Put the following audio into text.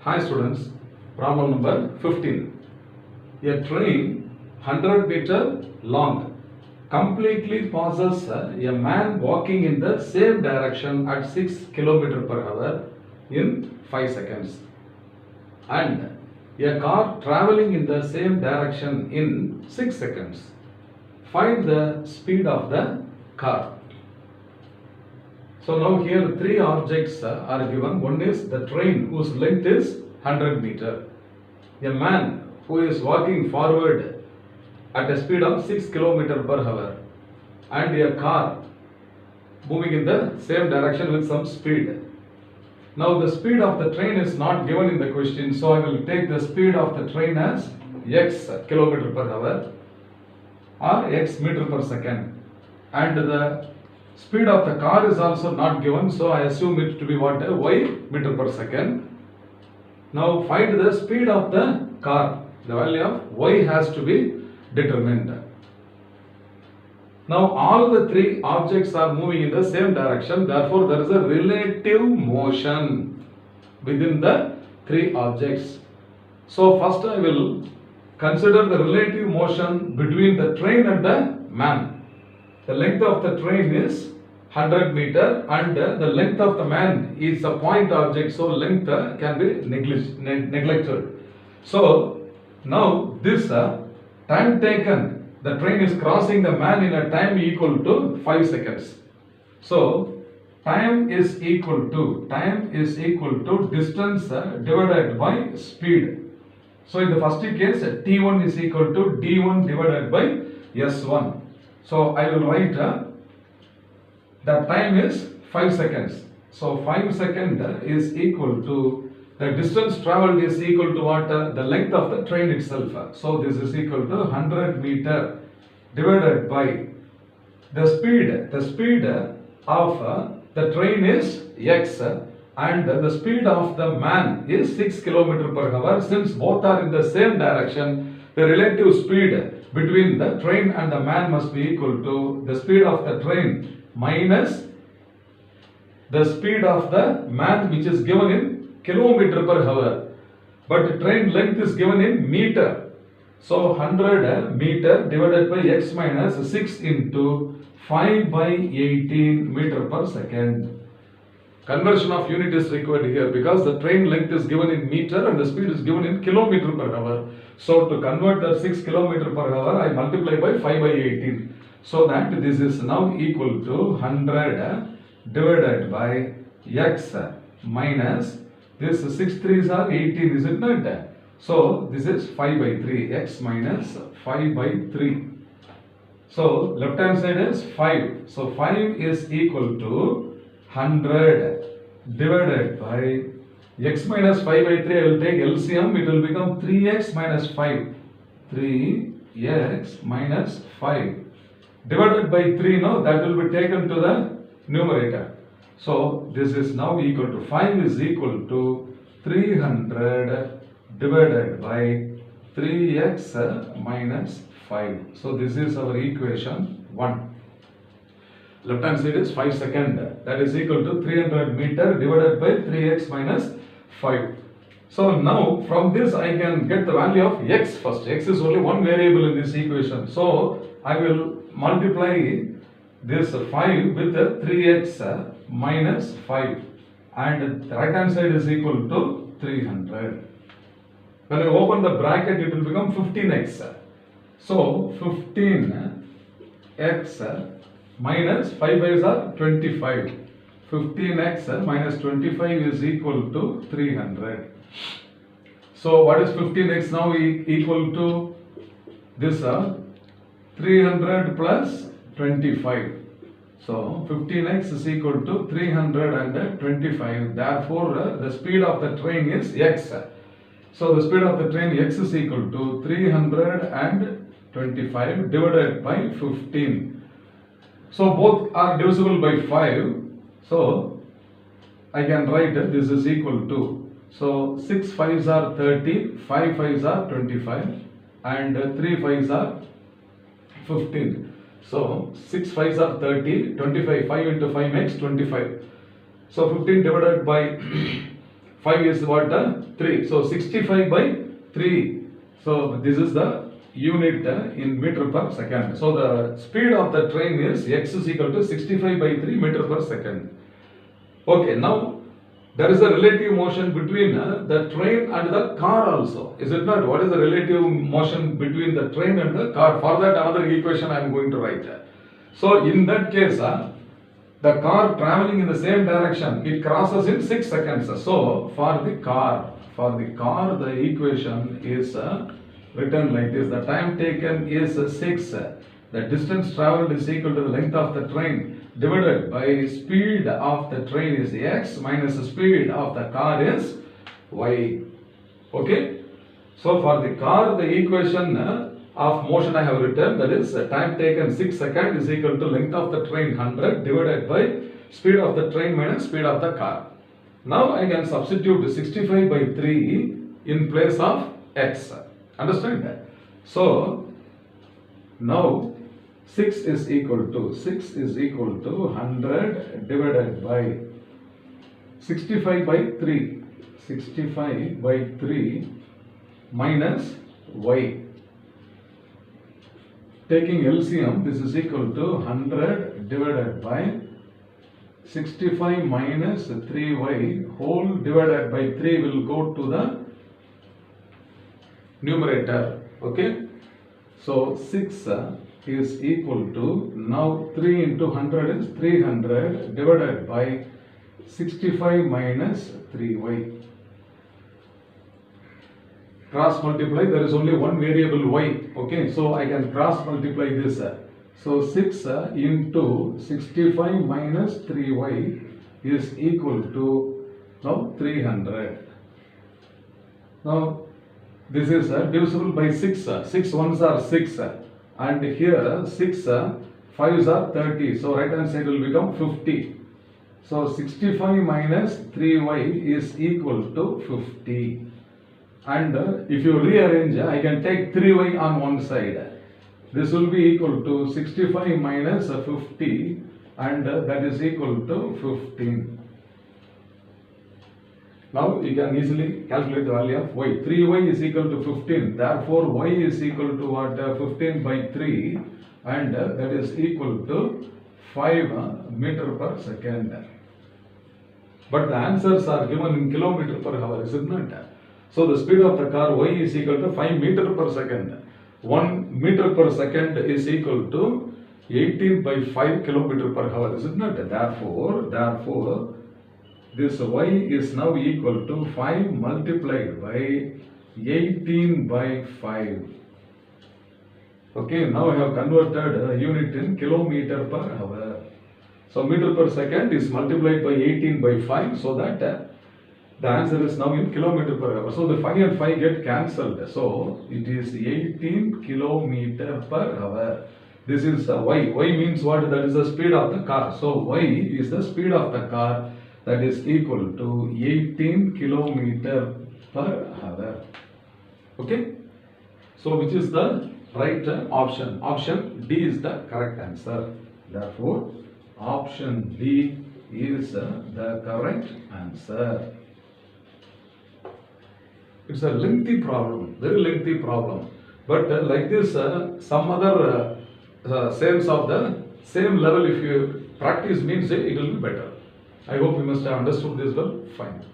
Hi students, problem number 15. A train 100 meter long completely passes a man walking in the same direction at 6 km per hour in 5 seconds and a car traveling in the same direction in 6 seconds. Find the speed of the car. So now here three objects are given. One is the train whose length is 100 meter. A man who is walking forward at a speed of 6 km per hour and a car moving in the same direction with some speed. Now the speed of the train is not given in the question, so I will take the speed of the train as x km per hour or x meter per second, and the speed of the car is also not given, so I assume it to be what? Y meter per second. Now find the speed of the car. The value of y has to be determined. Now all the three objects are moving in the same direction, therefore there is a relative motion within the three objects. So first I will consider the relative motion between the train and the man. The length of the train is 100 meter and the length of the man is a point object, so length can be neglected. So now this time taken, the train is crossing the man in a time equal to 5 seconds. So time is equal to distance divided by speed. So in the first case, T1 is equal to D1 divided by S1. So I will write the time is 5 seconds. So 5 seconds is equal to the distance traveled is equal to what? The length of the train itself. So this is equal to 100 meter divided by the speed. The speed of the train is x and the speed of the man is 6 km per hour. Since both are in the same direction, the relative speed between the train and the man must be equal to the speed of the train minus the speed of the man, which is given in kilometer per hour, but the train length is given in meter. So 100 meter divided by x minus 6 into 5 by 18 meter per second. Conversion of unit is required here because the train length is given in meter and the speed is given in kilometer per hour. So to convert that 6 km per hour, I multiply by 5 by 18. So that this is now equal to 100 divided by x minus this 6 3s are 18, is it not? So this is 5 by 3, x minus 5 by 3. So left hand side is 5. So 5 is equal to 100 divided by x minus 5 by 3. I will take LCM. It will become 3x minus 5. 3x minus 5 divided by 3. No, that will be taken to the numerator. So this is now equal to 5 is equal to 300 divided by 3x minus 5. So this is our equation 1. Left hand side is 5 seconds, that is equal to 300 meter divided by 3x minus 5. So now from this I can get the value of x first. X is only one variable in this equation. So I will multiply this 5 with the 3x minus 5 and the right hand side is equal to 300. When I open the bracket, it will become 15x. So 15x minus 5 5s are 25. 15x minus 25 is equal to 300. So what is 15x now equal to? This 300 plus 25. So 15x is equal to 325. Therefore the speed of the train is x. So the speed of the train x is equal to 325 divided by 15. So both are divisible by 5. So I can write this is equal to, so 6 5s are 30, 5 5s are 25 and 3 5s are 15. So 6 5s are 30, 25, 5 into 5 makes 25. So 15 divided by 5 is what? 3. So 65 by 3. So this is the unit in meter per second. So the speed of the train is x is equal to 65 by 3 meter per second. Okay, now there is a relative motion between the train and the car also. Is it not? What is the relative motion between the train and the car? For that another equation I am going to write. So in that case, the car traveling in the same direction, it crosses in 6 seconds. So for the car, the equation is written like this. The time taken is 6. The distance traveled is equal to the length of the train divided by speed of the train is x minus the speed of the car is y. Okay. So for the car, the equation of motion I have written, that is time taken 6 seconds is equal to length of the train 100 divided by speed of the train minus speed of the car. Now I can substitute 65 by 3 in place of x. Understand that? So now 6 is equal to 100 divided by 65 by 3. 65 by 3 minus y. Taking LCM, this is equal to 100 divided by 65 minus 3y whole divided by 3 will go to the numerator. Okay. So 6 is equal to, now 3 into 100 is 300 divided by 65 minus 3y. Cross multiply, there is only one variable y. Okay, so I can cross multiply this. So 6 into 65 minus 3y is equal to now 300. Now this is divisible by 6. 6 ones are 6. And here 6 5s are 30. So right hand side will become 50. So 65 minus 3y is equal to 50. And if you rearrange, I can take 3y on one side. This will be equal to 65 minus 50 and that is equal to 15. Now you can easily calculate the value of y. 3y is equal to 15. Therefore y is equal to what? 15 by 3 and that is equal to 5 meter per second. But the answers are given in kilometer per hour, is it not? So the speed of the car y is equal to 5 meter per second. 1 meter per second is equal to 18 by 5 kilometer per hour, is it not? Therefore, this y is now equal to 5 multiplied by 18 by 5. Okay, now I have converted a unit in kilometer per hour. So meter per second is multiplied by 18 by 5, so that the answer is now in kilometer per hour. So the 5 and 5 get cancelled. So it is 18 kilometer per hour. This is y. Y means what? That is the speed of the car. So y is the speed of the car, that is equal to 18 kilometer per hour. Okay. So which is the right option? Option D is the correct answer. Therefore, option D is the correct answer. It's a lengthy problem, very lengthy problem. But like this, some other sales of the same level, if you practice means it will be better. I hope you must have understood this well. Fine.